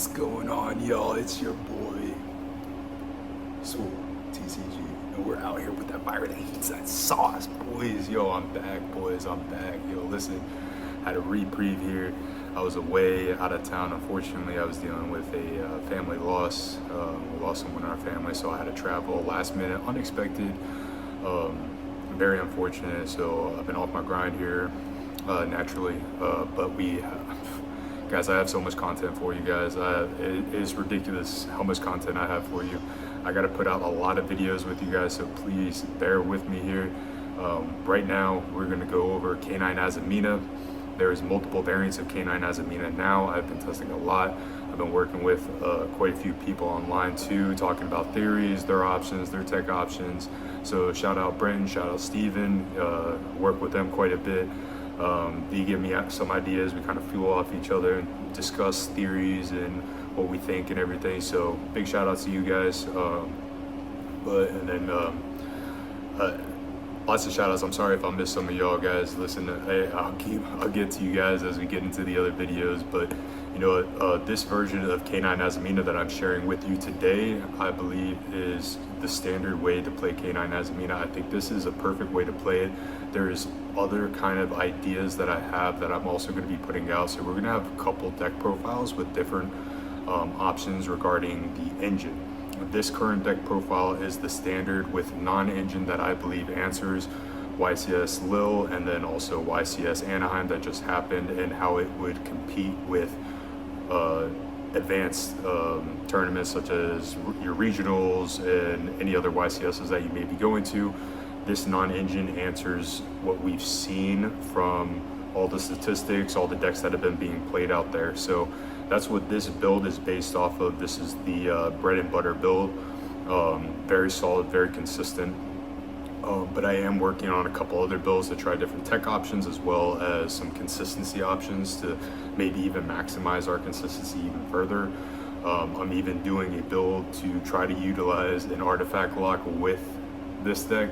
What's going on, y'all? It's your boy, Swole, TCG. And we're out here with that fire that heats that sauce, boys. Yo, I'm back, boys. I'm back. Yo, listen, had a reprieve here. I was away, out of town. Unfortunately, I was dealing with a family loss. We lost someone in our family, so I had to travel last minute, unexpected. Very unfortunate. So I've been off my grind here, naturally. But guys, I have so much content for you guys. It is ridiculous how much content I have for you. I got to put out a lot of videos with you guys, so please bear with me here. Right now, we're going to go over canine Azamina. There's multiple variants of canine Azamina now. I've been testing a lot. I've been working with quite a few people online too, talking about theories, their options, their tech options. So shout out Brenton, shout out Steven, work with them quite a bit. They give me some ideas. We kind of fuel off each other and discuss theories and what we think and everything. So big shout out to you guys. Lots of shout outs. I'm sorry if I missed some of y'all guys. Listen, I'll get to you guys as we get into the other videos. But you know, this version of canine Azamina that I'm sharing with you today, I believe is the standard way to play canine Azamina. I think this is a perfect way to play it. There's other kind of ideas that I have that I'm also going to be putting out. So we're going to have a couple deck profiles with different options regarding the engine. This current deck profile is the standard with non-engine that I believe answers YCS Lille and then also YCS Anaheim that just happened, and how it would compete with advanced tournaments such as your regionals and any other YCSs that you may be going to. This non-engine answers what we've seen from all the statistics, all the decks that have been being played out there. So that's what this build is based off of. This is the bread and butter build. Very solid, very consistent. But I am working on a couple other builds to try different tech options as well as some consistency options to maybe even maximize our consistency even further. I'm even doing a build to try to utilize an artifact lock with this deck.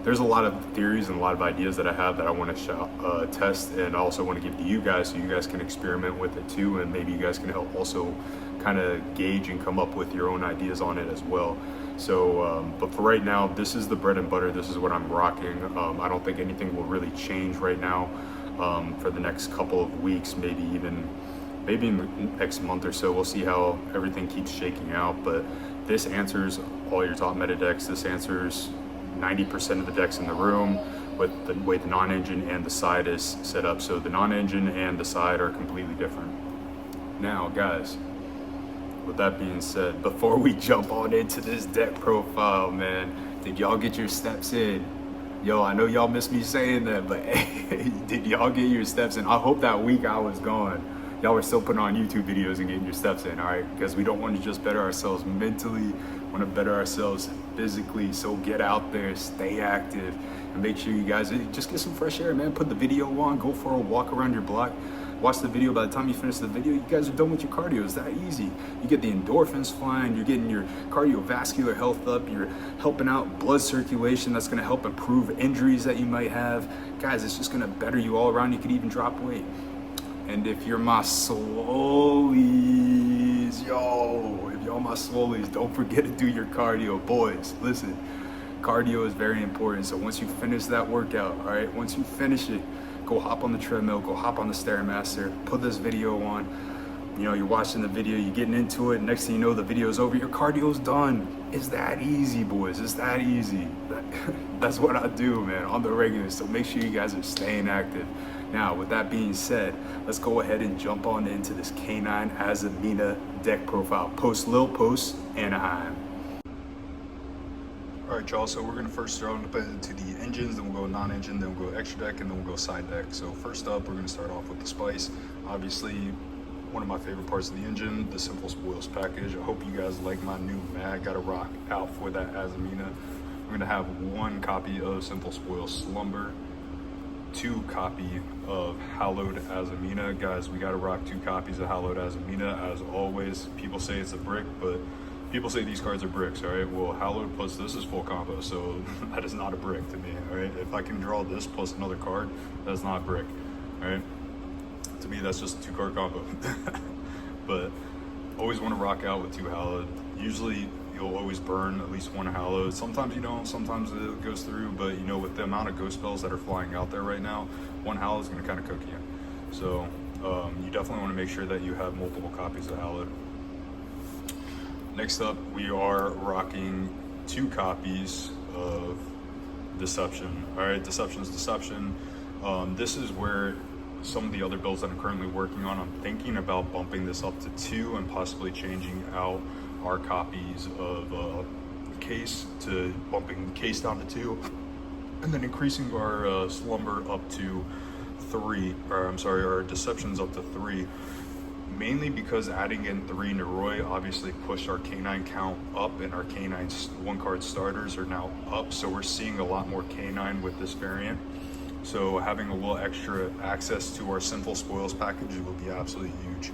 There's a lot of theories and a lot of ideas that I have that I want to test, and I also want to give to you guys so you guys can experiment with it too, and maybe you guys can help also kind of gauge and come up with your own ideas on it as well. So, but for right now, this is the bread and butter. This is what I'm rocking. I don't think anything will really change right now for the next couple of weeks, maybe in the next month or so. We'll see how everything keeps shaking out, but this answers all your top meta decks. This answers 90% of the decks in the room with the way the non-engine and the side is set up. So the non-engine and the side are completely different. Now, guys, with that being said, before we jump on into this deck profile, man, did y'all get your steps in? Yo, I know y'all miss me saying that, but hey, did y'all get your steps in? I hope that week I was gone, y'all were still putting on YouTube videos and getting your steps in, all right? Because we don't want to just better ourselves mentally, we want to better ourselves physically. So get out there, stay active, and make sure you guys just get some fresh air, man. Put the video on, go for a walk around your block, watch the video. By the time you finish the video, you guys are done with your cardio. It's that easy. You get the endorphins flying, you're getting your cardiovascular health up, you're helping out blood circulation. That's going to help improve injuries that you might have. Guys, it's just going to better you all around. You could even drop weight. And if you're my swolies, yo, if y'all my swolies, don't forget to do your cardio. Boys, listen, cardio is very important. So once you finish that workout, all right, once you finish it, go hop on the treadmill, go hop on the Stairmaster, put this video on. You know, you're watching the video, you're getting into it. Next thing you know, the video's over, your cardio's done. It's that easy, boys. It's that easy. That's what I do, man, on the regular. So make sure you guys are staying active. Now, with that being said, let's go ahead and jump on into this canine Azamina deck profile. Post Lille, post Anaheim. All right, y'all, so we're gonna first start into the engines, then we'll go non-engine, then we'll go extra deck, and then we'll go side deck. So first up, we're gonna start off with the spice. Obviously, one of my favorite parts of the engine, the Simple Spoils package. I hope you guys like my new mag. Gotta rock out for that Azamina. We're gonna have one copy of Simple Spoils Slumber, 2 copy of Hallowed Azamina. Guys, we gotta rock 2 copies of Hallowed Azamina. As always, people say it's a brick, but people say these cards are bricks, all right? Well, Hallowed plus this is full combo, so that is not a brick to me, all right? If I can draw this plus another card, that's not a brick, all right? To me, that's just a 2-card combo. But always want to rock out with 2 hallowed. Usually you'll always burn at least 1 hallowed. Sometimes you don't, sometimes it goes through, but you know, with the amount of ghost spells that are flying out there right now, 1 hallowed is going to kind of cook you. So you definitely want to make sure that you have multiple copies of hallowed. Next up, we are rocking 2 copies of Deception. All right, Deception's Deception. This is where some of the other builds that I'm currently working on, I'm thinking about bumping this up to 2 and possibly changing out our copies of case to bumping case down to 2, and then increasing our slumber up to 3, or I'm sorry, our deceptions up to 3. Mainly because adding in 3 Noroi obviously pushed our canine count up, and our canine 1-card starters are now up. So we're seeing a lot more canine with this variant. So having a little extra access to our Sinful Spoils package will be absolutely huge.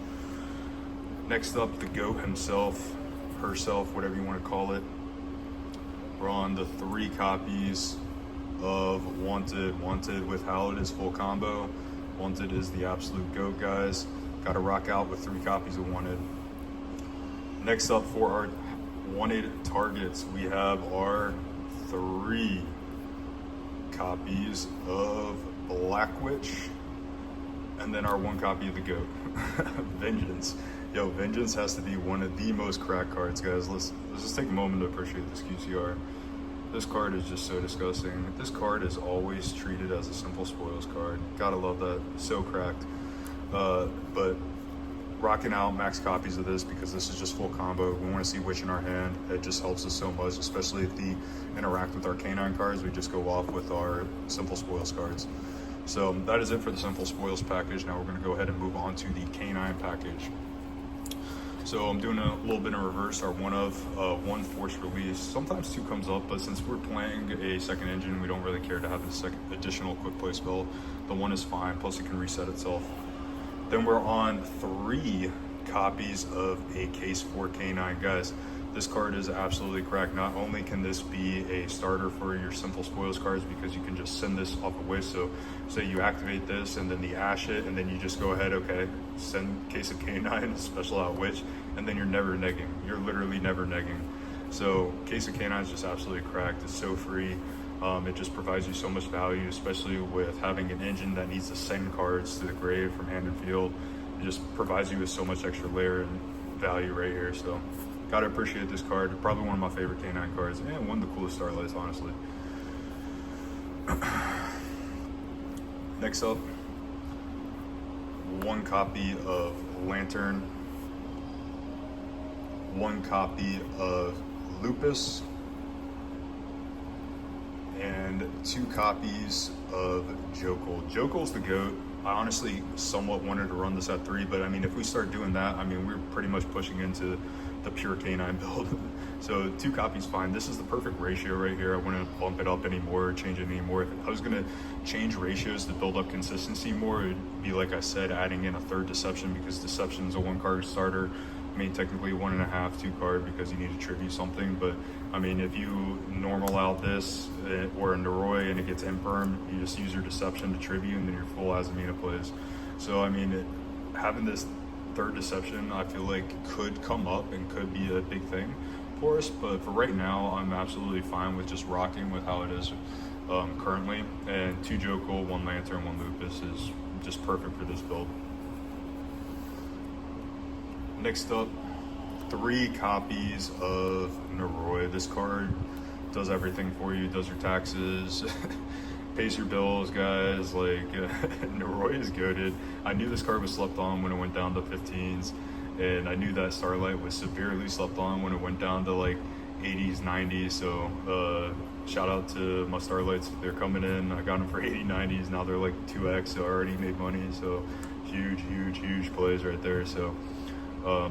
Next up, the GOAT himself, herself, whatever you want to call it. We're on the 3 copies of Wanted. Wanted with Hallowed is full combo. Wanted is the absolute GOAT, guys. Got to rock out with 3 copies of Wanted. Next up, for our wanted targets, we have our 3 copies of Black Witch, and then our 1 copy of the GOAT. Vengeance. Yo, Vengeance has to be one of the most cracked cards, guys. Let's just take a moment to appreciate this QCR. This card is just so disgusting. This card is always treated as a Simple Spoils card. Gotta love that. So cracked. But rocking out max copies of this because this is just full combo. We want to see Witch in our hand. It just helps us so much, especially if they interact with our canine cards. We just go off with our Simple Spoils cards. So that is it for the Simple Spoils package. Now we're going to go ahead and move on to the canine package. So I'm doing a little bit in reverse. Our 1 force release. Sometimes 2 comes up, but since we're playing a second engine, we don't really care to have the second additional quick play spell. The 1 is fine, plus it can reset itself. Then we're on 3 copies of a Case 4 K9. Guys, this card is absolutely cracked. Not only can this be a starter for your Simple Spoils cards, because you can just send this off a wish. So say you activate this and then the Ash it, and then you just go ahead, okay, send Case of K9, special out Witch, and then you're never negging. You're literally never negging. So Case of K9 is just absolutely cracked. It's so free. It just provides you so much value, especially with having an engine that needs to send cards to the grave from hand and field. It just provides you with so much extra layer and value right here. So gotta appreciate this card. Probably one of my favorite K9 cards, and one of the coolest Starlights, honestly. Next up, 1 copy of Lantern, 1 copy of Lupus, and 2 copies of Jokul. Jokul's the GOAT. I honestly somewhat wanted to run this at 3, but I mean, if we start doing that, I mean, we're pretty much pushing into the pure K9 build. So 2 copies fine. This is the perfect ratio right here. I wouldn't bump it up anymore, change it anymore. If I was gonna change ratios to build up consistency more, it'd be, like I said, adding in a 3rd Deception, because Deception is a 1-card starter. I mean, technically 1.5, 2-card, because you need to tribute something. But I mean, if you normal out this or a Noroi and it gets imperm, you just use your Deception to tribute, and then your full Azamina plays. So I mean, having this 3rd Deception, I feel like could come up and could be a big thing for us. But for right now, I'm absolutely fine with just rocking with how it is currently. And 2 Jokul, 1 Lantern, 1 Lupus is just perfect for this build. Next up, 3 copies of Noroi. This card does everything for you. Does your taxes, pays your bills, guys. Like, Noroi is goated. I knew this card was slept on when it went down to 15s, and I knew that Starlight was severely slept on when it went down to like 80s, 90s. So shout out to my Starlights. They're coming in. I got them for 80, 90s. Now they're like 2x, so I already made money. So huge plays right there. So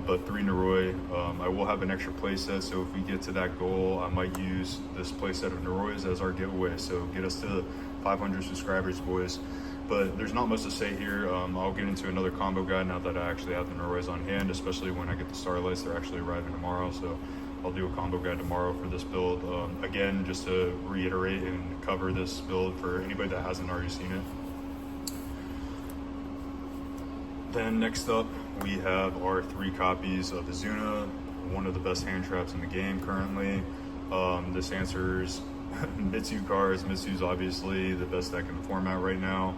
but 3 Noroi. I will have an extra playset, so if we get to that goal, I might use this playset of Norois as our giveaway. So get us to 500 subscribers, boys. But there's not much to say here. I'll get into another combo guide now that I actually have the Norois on hand, especially when I get the Starlights. They're actually arriving tomorrow, so I'll do a combo guide tomorrow for this build. Again, just to reiterate and cover this build for anybody that hasn't already seen it. Then next up, we have our 3 copies of Azuna, one of the best hand traps in the game currently. This answers Mitsu cards. Mitsu's obviously the best deck in the format right now.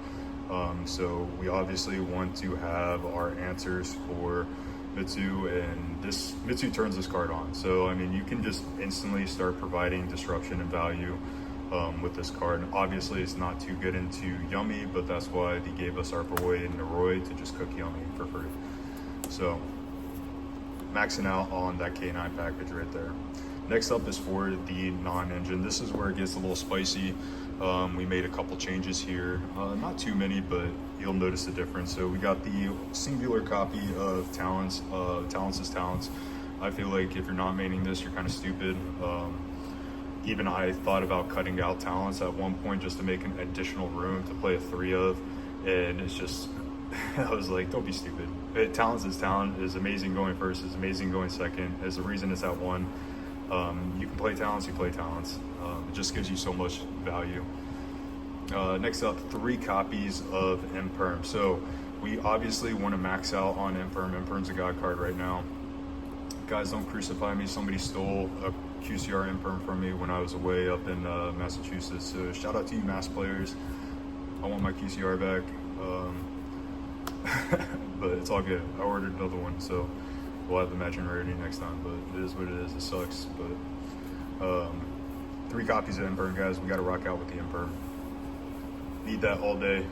So we obviously want to have our answers for Mitsu, and this Mitsu turns this card on. So I mean, you can just instantly start providing disruption and value with this card. And obviously, it's not to get into Yummy, but that's why they gave us our boy Naroi to just cook Yummy for free. So maxing out on that K9 package right there. Next up is for the non-engine. This is where it gets a little spicy. We made a couple changes here, not too many, but you'll notice the difference. So we got the singular copy of Talents. Talents is Talents. I feel like if you're not maining this, you're kind of stupid. Even I thought about cutting out Talents at one point just to make an additional room to play a 3 of, and it's just, I was like, don't be stupid. Talents is Talent, is amazing going first, is amazing going second, is the reason it's at 1. You can play Talents, you play Talents. It just gives you so much value. Next up, 3 copies of Imperm. So we obviously want to max out on Imperm. Imperm's a god card right now. Guys, don't crucify me. Somebody stole a QCR Imperm from me when I was away up in Massachusetts. So shout out to you Mass players. I want my QCR back. But it's all good. I ordered another one, so we'll have the matching rarity next time, but it is what it is. It sucks, but 3 copies of Imperm, guys. We got to rock out with the Imperm. Need that all day.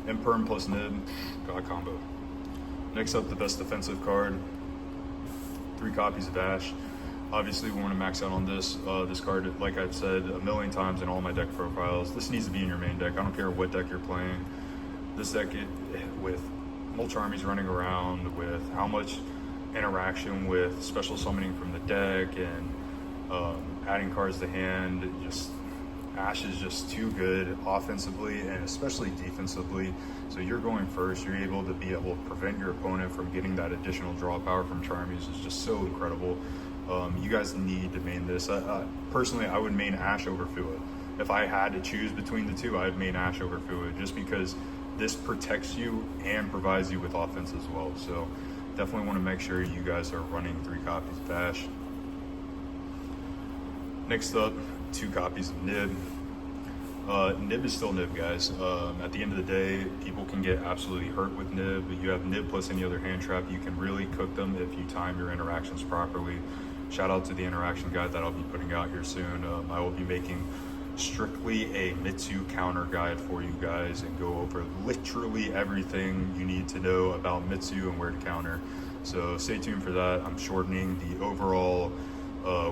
Imperm plus Nib, god combo. Next up, the best defensive card. 3 copies of Ash. Obviously, we want to max out on this. This card, like I've said a million times in all my deck profiles, this needs to be in your main deck. I don't care what deck you're playing. This deck, with mulch armies running around, with how much interaction with special summoning from the deck and adding cards to hand, just Ash is just too good offensively and especially defensively. So you're going first, you're able to prevent your opponent from getting that additional draw power from Charmies. Is just so incredible. You guys need to main this. Personally, I would main Ash over Fua. If I had to choose between the 2, I'd main Ash over Fua, just because this protects you and provides you with offense as well. So definitely want to make sure you guys are running 3 copies of Ash. Next up, 2 copies of Nib. Nib is still Nib, guys. At the end of the day, people can get absolutely hurt with Nib. You have Nib plus any other hand trap. You can really cook them if you time your interactions properly. Shout out to the interaction guide that I'll be putting out here soon. I will be making strictly a Mitsu counter guide for you guys and go over literally everything you need to know about Mitsu and where to counter. So stay tuned for that. I'm shortening the overall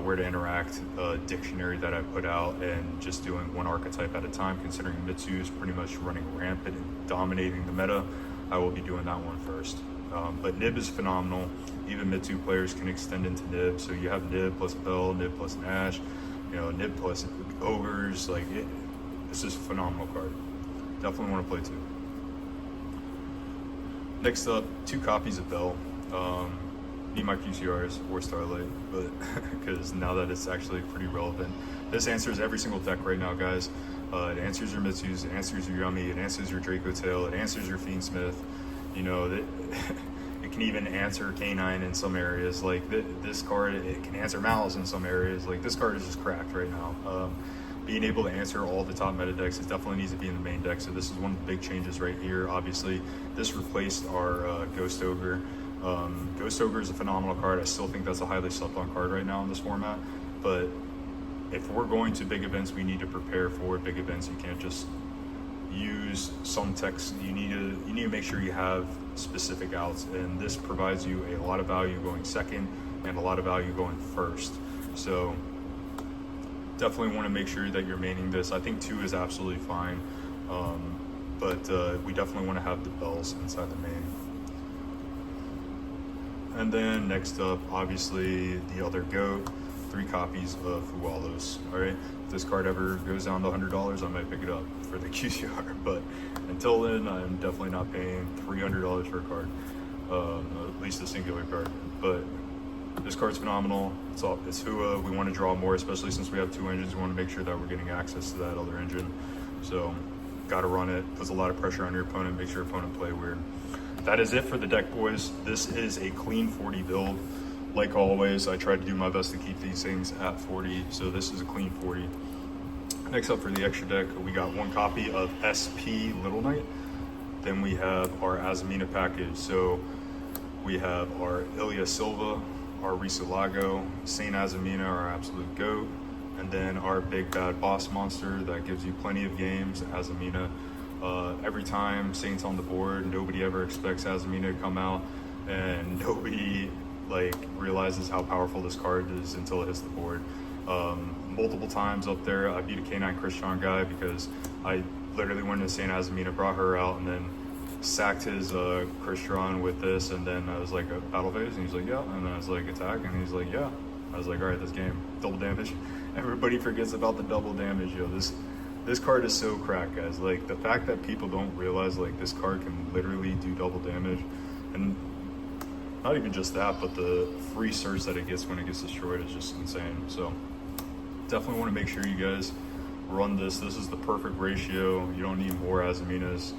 where to interact dictionary that I put out and just doing 1 archetype at a time, considering Mitsu is pretty much running rampant and dominating the meta. I will be doing that one first. But Nib is phenomenal. Even Mitsu players can extend into Nib. So you have Nib plus Bell, Nib plus Nash, Nib plus Ogres. Like, it's just a phenomenal card. Definitely want to play 2. Next up, 2 copies of Bell. Need my QCRs or Starlight, but because now that it's actually pretty relevant. This answers every single deck right now, guys. It answers your Mitsus, it answers your Yummy, it answers your Draco Tail, it answers your Fiendsmith. It can even answer K9 in some areas. Like this card, it can answer Malice in some areas. Like, this card is just cracked right now. Being able to answer all the top meta decks, it definitely needs to be in the main deck. So this is one of the big changes right here. Obviously, this replaced our Ghost Ogre. Ghost Ogre is a phenomenal card. I still think that's a highly slept on card right now in this format. But if we're going to big events, we need to prepare for big events. You can't just use some text. You need to make sure you have specific outs, and this provides you a lot of value going second and a lot of value going first. So definitely want to make sure that you're maining this. I think 2 is absolutely fine, but we definitely want to have the bells inside the main. And then next up, obviously the other GOAT, 3 copies of Fualos. All right, if this card ever goes down to $100, I might pick it up for the QCR. But until then, I'm definitely not paying $300 for a card, at least a singular card. But this card's phenomenal. It's Hua. We want to draw more, especially since we have 2 engines. We want to make sure that we're getting access to that other engine. So got to run it. Puts a lot of pressure on your opponent. Makes your opponent play weird. that is it for the deck, boys. This is a clean 40 build. Like always, I try to do my best to keep these things at 40, so this is a clean 40. Next up for the extra deck, we got one copy of SP Little Knight. Then we have our Azamina package. So we have our Ilya Silva, our Risolago, Saint Azamina, our absolute GOAT, and then our big bad boss monster that gives you plenty of games, Azamina. Every time Saint's on the board, nobody ever expects Azamina to come out, and nobody realizes how powerful this card is until it hits the board. Multiple times up there, I beat a K9 Christian guy because I literally went to Saint Azamina, brought her out, and then sacked his Christian with this, and then I was like, a battle phase, and he's like, yeah, and then I was like, attack, and he's like, yeah. I was like, all right, this game, double damage. Everybody forgets about the double damage, yo. This card is so cracked, guys. Like, the fact that people don't realize, like, this card can literally do double damage, and not even just that, but the free search that it gets when it gets destroyed is just insane. So definitely want to make sure you guys run this. This is the perfect ratio. You don't need more Azaminas.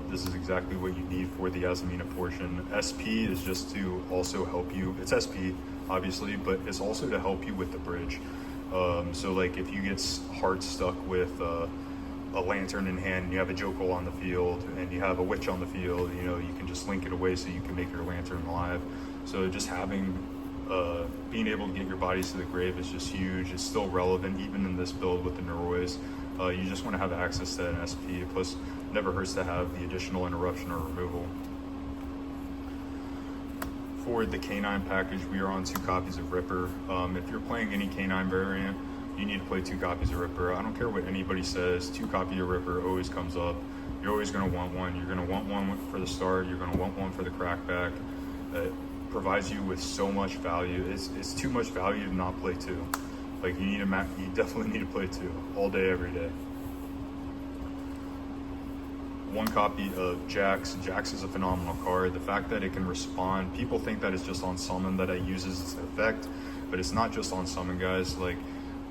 This is exactly what you need for the Azamina portion. SP is just to also help you. It's SP, obviously, but it's also to help you with the bridge. So like if you get hard stuck with a lantern in hand, and you have a Jokol on the field, and you have a witch on the field, you know, you can just link it away so you can make your lantern live. So just having, being able to get your bodies to the grave is just huge. It's still relevant even in this build with the Neroids. You just want to have access to an SP, plus never hurts to have the additional interruption or removal. For the K9 package, we are on 2 copies of Ripper. If you're playing any K9 variant, you need to play 2 copies of Ripper. I don't care what anybody says, 2 copies of Ripper always comes up. You're always going to want one. You're going to want one for the start. You're going to want one for the crackback. It provides you with so much value. It's too much value to not play 2. Like, you definitely need to play 2 all day, every day. 1 copy of Jax. Jax is a phenomenal card. The fact that it can respond, people think that it's just on summon that it uses its effect, but it's not just on summon, guys. Like,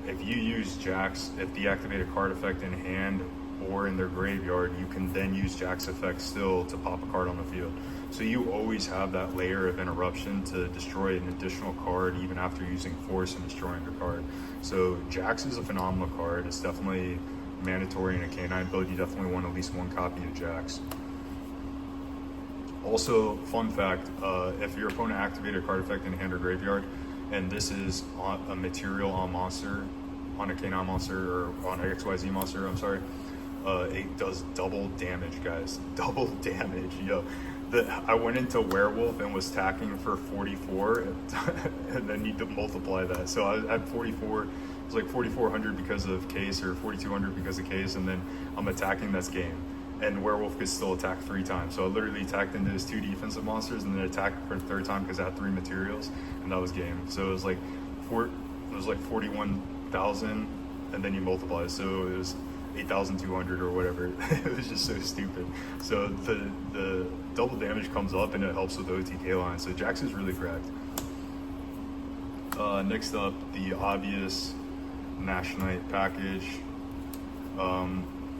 if you use Jax, if deactivate a card effect in hand or in their graveyard, you can then use Jax effect still to pop a card on the field. So you always have that layer of interruption to destroy an additional card even after using force and destroying a card. So Jax is a phenomenal card. It's definitely mandatory in a K9 build. You definitely want at least 1 copy of Jax. Also, fun fact, if your opponent activated a card effect in hand or graveyard, and this is on a material on monster, on a K9 monster, or on a XYZ monster, I'm sorry, it does double damage, guys. Double damage, yo. I went into Werewolf and was tacking for 44, and then need to multiply that. So I had 44, it was like 4,400 because of case, or 4,200 because of case, and then I'm attacking, that's game. And Werewolf could still attack 3 times. So I literally attacked into his 2 defensive monsters, and then attacked for the 3rd time because I had 3 materials, and that was game. So it was like 41,000, and then you multiply. So it was 8,200 or whatever. It was just so stupid. So the double damage comes up, and it helps with the OTK line. So Jax is really cracked. Next up, the obvious Nash Knight package.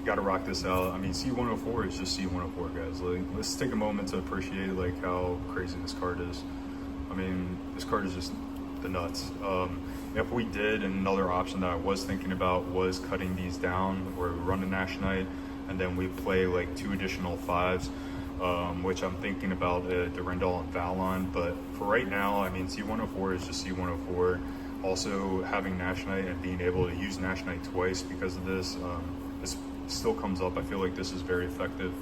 Gotta rock this out. I mean, C104 is just C104, guys. Like, let's take a moment to appreciate like how crazy this card is. I mean, this card is just the nuts. If we did, another option that I was thinking about was cutting these down, where we run a Nash Knight and then we play like 2 additional 5s, which I'm thinking about Durandal and Valon. But for right now, I mean, C104 is just C104. Also, having Nash Knight and being able to use Nash Knight twice because of this, this still comes up. I feel like this is very effective.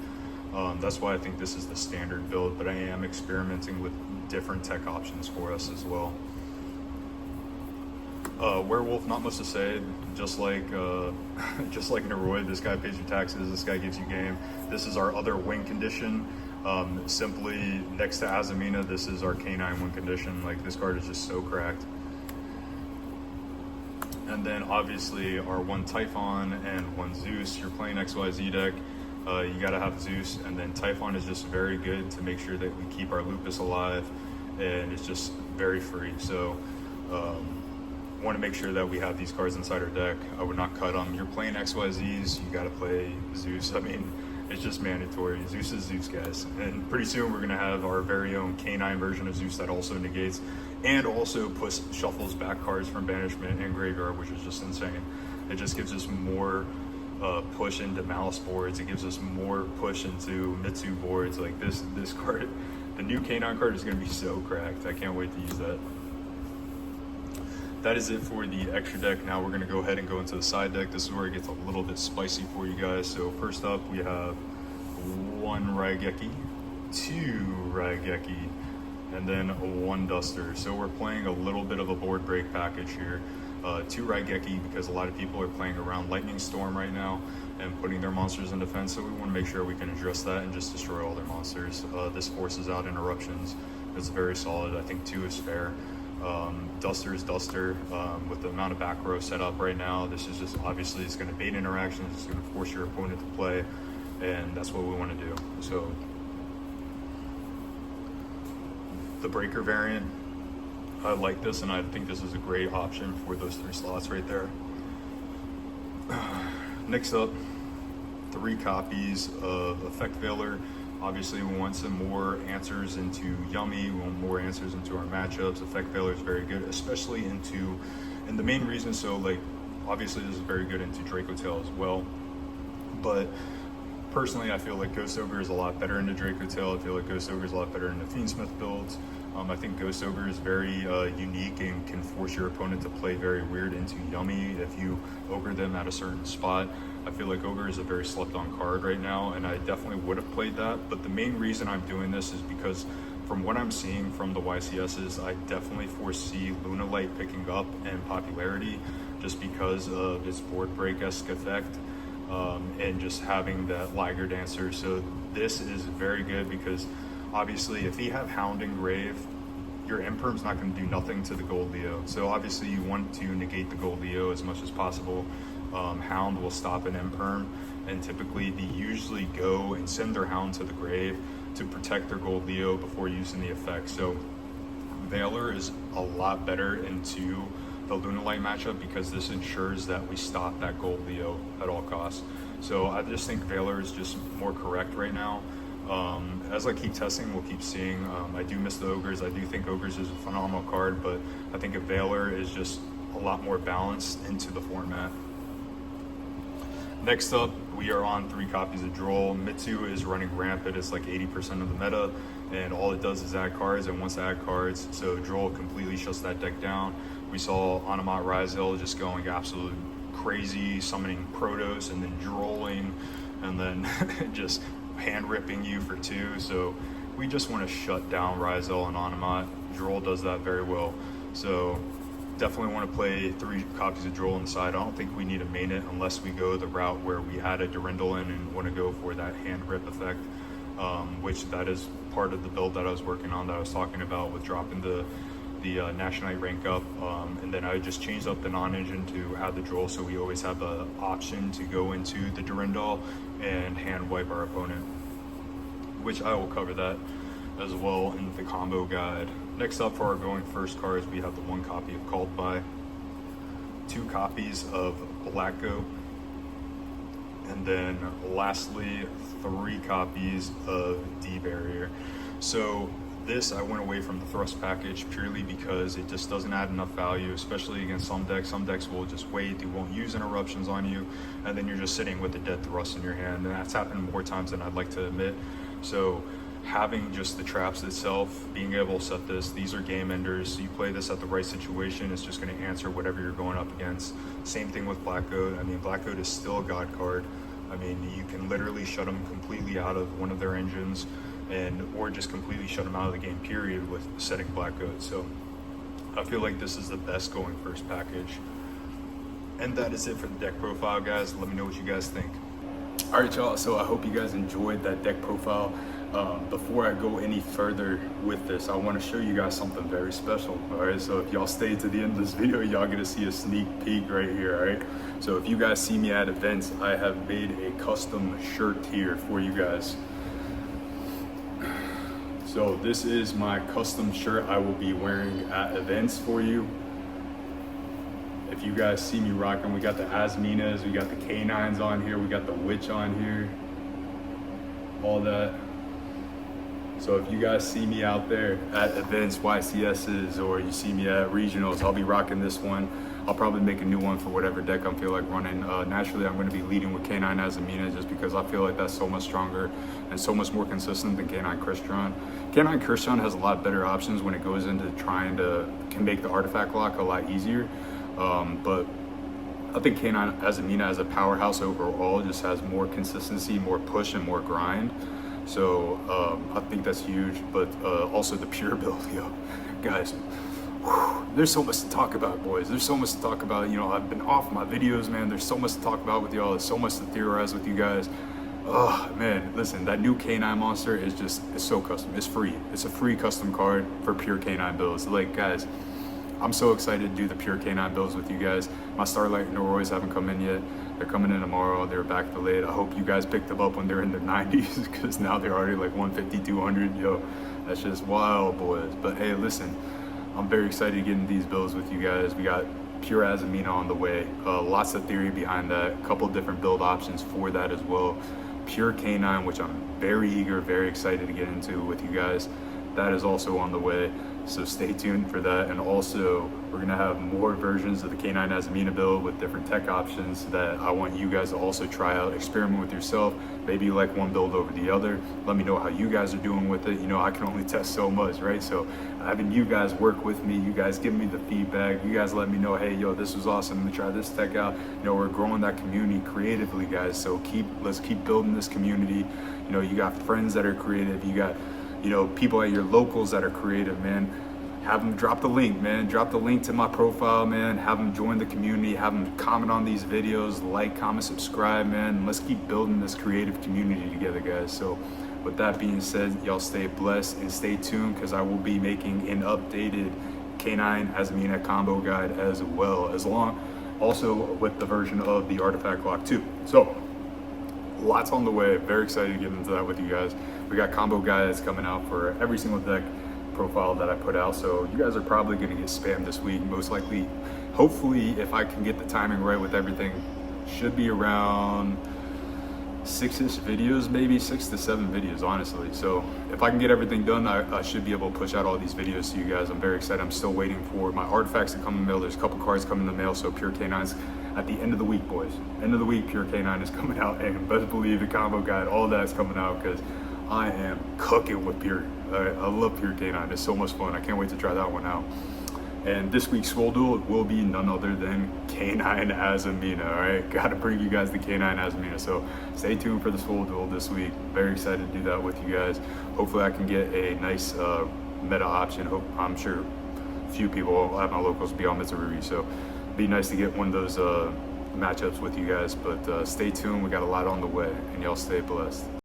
That's why I think this is the standard build, but I am experimenting with different tech options for us as well. Werewolf, not much to say. Just like Neroid, this guy pays your taxes, this guy gives you game. This is our other win condition. Simply next to Azamina, this is our K9 win condition. Like, this card is just so cracked. And then obviously our 1 Typhon and 1 Zeus. You're playing XYZ deck, you gotta have Zeus, and then Typhon is just very good to make sure that we keep our Lupus alive, and it's just very free. So want to make sure that we have these cards inside our deck. I would not cut them. You're playing XYZs, you gotta play Zeus. I mean, It's just mandatory. Zeus is Zeus, guys. And pretty soon we're gonna have our very own canine version of Zeus that also negates and also shuffles back cards from banishment and graveyard, which is just insane. It just gives us more push into Malice boards. It gives us more push into Mitsu boards. Like this card, the new canine card is gonna be so cracked. I can't wait to use that. That is it for the extra deck. Now we're gonna go ahead and go into the side deck. This is where it gets a little bit spicy for you guys. So first up, we have 1 Raigeki, 2 Raigeki, and then 1 Duster. So we're playing a little bit of a board break package here. 2 Raigeki because a lot of people are playing around Lightning Storm right now and putting their monsters in defense. So we want to make sure we can address that and just destroy all their monsters. This forces out interruptions. It's very solid. I think 2 is fair. Duster is Duster. With the amount of back row set up right now, this is just obviously it's going to bait interactions. It's going to force your opponent to play, and that's what we want to do. So the Breaker variant, I like this, and I think this is a great option for those 3 slots right there. Next up, 3 copies of Effect Veiler. Obviously, we want some more answers into Yummy. We want more answers into our matchups. Effect Veiler is very good, especially into, and the main reason, so like, obviously this is very good into Draco Tail as well. But personally, I feel like Ghost Ogre is a lot better into Draco Tail. I feel like Ghost Ogre is a lot better into Fiendsmith builds. I think Ghost Ogre is very unique and can force your opponent to play very weird into Yummy if you ogre them at a certain spot. I feel like Ogre is a very slept on card right now, and I definitely would have played that. But the main reason I'm doing this is because from what I'm seeing from the YCSs, I definitely foresee Lunalight picking up in popularity just because of its board break-esque effect. And just having that Liger Dancer. So this is very good because obviously if you have Hound and Grave, your Imperm's not going to do nothing to the Gold Leo. So obviously you want to negate the Gold Leo as much as possible. Hound will stop an Imperm, and typically they usually go and send their Hound to the grave to protect their Gold Leo before using the effect. So Veiler is a lot better into the Lunalight matchup because this ensures that we stop that Gold Leo at all costs. So I just think Veiler is just more correct right now. As I keep testing, we'll keep seeing. I do miss the Ogres. I do think Ogres is a phenomenal card, but I think a Veiler is just a lot more balanced into the format. Next up, we are on 3 copies of Droll. Mitsu is running rampant. It's like 80% of the meta, and all it does is add cards and wants to add cards. So Droll completely shuts that deck down. We saw Anamat Rizel just going absolute crazy, summoning Protos and then drolling, and then just hand ripping you for 2. So we just want to shut down Rizel and Anamat. Droll does that very well. So definitely want to play 3 copies of Droll inside. I don't think we need to main it unless we go the route where we add a Durindal in and want to go for that hand rip effect, which that is part of the build that I was working on that I was talking about with dropping the Nationite rank up, and then I just changed up the non-engine to add the Droll, so we always have the option to go into the Durindal and hand wipe our opponent, which I will cover that as well in the combo guide. Next up for our going first cards, we have the 1 copy of Called By, 2 copies of Black Goat, and then lastly 3 copies of D-Barrier. So this, I went away from the Thrust package purely because it just doesn't add enough value, especially against some decks. Some decks will just wait, they won't use interruptions on you, and then you're just sitting with a dead Thrust in your hand, and that's happened more times than I'd like to admit. So having just the traps itself, being able to set this, these are game enders. So you play this at the right situation, it's just going to answer whatever you're going up against. Same thing with Black Goat. I mean, Black Goat is still a god card. I mean, you can literally shut them completely out of one of their engines, or just completely shut them out of the game period with setting Black Goat. So I feel like this is the best going first package. And that is it for the deck profile, guys. Let me know what you guys think. All right, y'all, so I hope you guys enjoyed that deck profile. Before I go any further with this, I want to show you guys something very special. All right, so if y'all stay to the end of this video, y'all get to see a sneak peek right here. All right, so if you guys see me at events, I have made a custom shirt here for you guys. So this is my custom shirt I will be wearing at events for you. If you guys see me rocking, we got the Azaminas, we got the Canines on here, we got the Witch on here. all that. So if you guys see me out there at events, YCSs, or you see me at regionals, I'll be rocking this one. I'll probably make a new one for whatever deck I feel like running. Naturally, I'm going to be leading with K9 Azamina just because I feel like that's so much stronger and so much more consistent than K9 Christian. K9 Christian has a lot better options when it goes into trying to can make the artifact lock a lot easier. But I think K9 Azamina as a powerhouse overall just has more consistency, more push, and more grind. So I think that's huge, but also the pure build, yo, guys. There's so much to talk about, boys. There's so much to talk about. You know, I've been off my videos, man. There's so much to talk about with y'all. There's so much to theorize with you guys. Oh man, listen, that new K9 monster is it's so custom. It's free. It's a free custom card for pure K9 builds. Like, guys, I'm so excited to do the pure K9 builds with you guys. My Starlight and Noroys haven't come in yet. They're coming in tomorrow. They're back delayed. I hope you guys picked them up when they're in their 90s because now they're already like 150, 200. Yo, that's just wild, boys. But hey, listen, I'm very excited to get into these builds with you guys. We got pure Azamina on the way. Lots of theory behind that. A couple different build options for that as well. Pure K9, which I'm very eager, very excited to get into with you guys. That is also on the way. So stay tuned for that. And also, we're gonna have more versions of the K9 Azamina build with different tech options that I want you guys to also try out, experiment with yourself. Maybe you like one build over the other. Let me know how you guys are doing with it. You know, I can only test so much, right? So having you guys work with me, you guys give me the feedback, you guys let me know, hey, yo, this was awesome, let me try this tech out. You know, we're growing that community creatively, guys. So let's keep building this community. You know, you got friends that are creative, you got, you know, people at your locals that are creative, man. Have them drop the link, man. Drop the link to my profile, man. Have them join the community. Have them comment on these videos, like, comment, subscribe, man. Let's keep building this creative community together, guys. So with that being said, y'all stay blessed and stay tuned because I will be making an updated K9 Azamina combo guide as well, also with the version of the artifact lock too. So lots on the way. Very excited to get into that with you guys. We got combo guides coming out for every single deck profile that I put out, so you guys are probably going to get spammed this week, most likely. Hopefully, if I can get the timing right with everything, should be around 6-ish videos, maybe 6 to 7 videos, honestly. So if I can get everything done, I should be able to push out all these videos to you guys. I'm very excited. I'm still waiting for my artifacts to come in the mail. There's a couple cards coming in the mail, so pure K9's at the end of the week, boys. End of the week, pure K9 is coming out, and best believe the combo guide, all that's coming out because I am cooking with pure. I love pure K9. It's so much fun. I can't wait to try that one out. And this week's Swole Duel will be none other than K9 Azamina. All right, gotta bring you guys the K9 Azamina. So stay tuned for the Swole Duel this week. Very excited to do that with you guys. Hopefully, I can get a nice meta option. I'm sure a few people at my locals be on Missouri, so it'd be nice to get one of those matchups with you guys. But stay tuned. We got a lot on the way, and y'all stay blessed.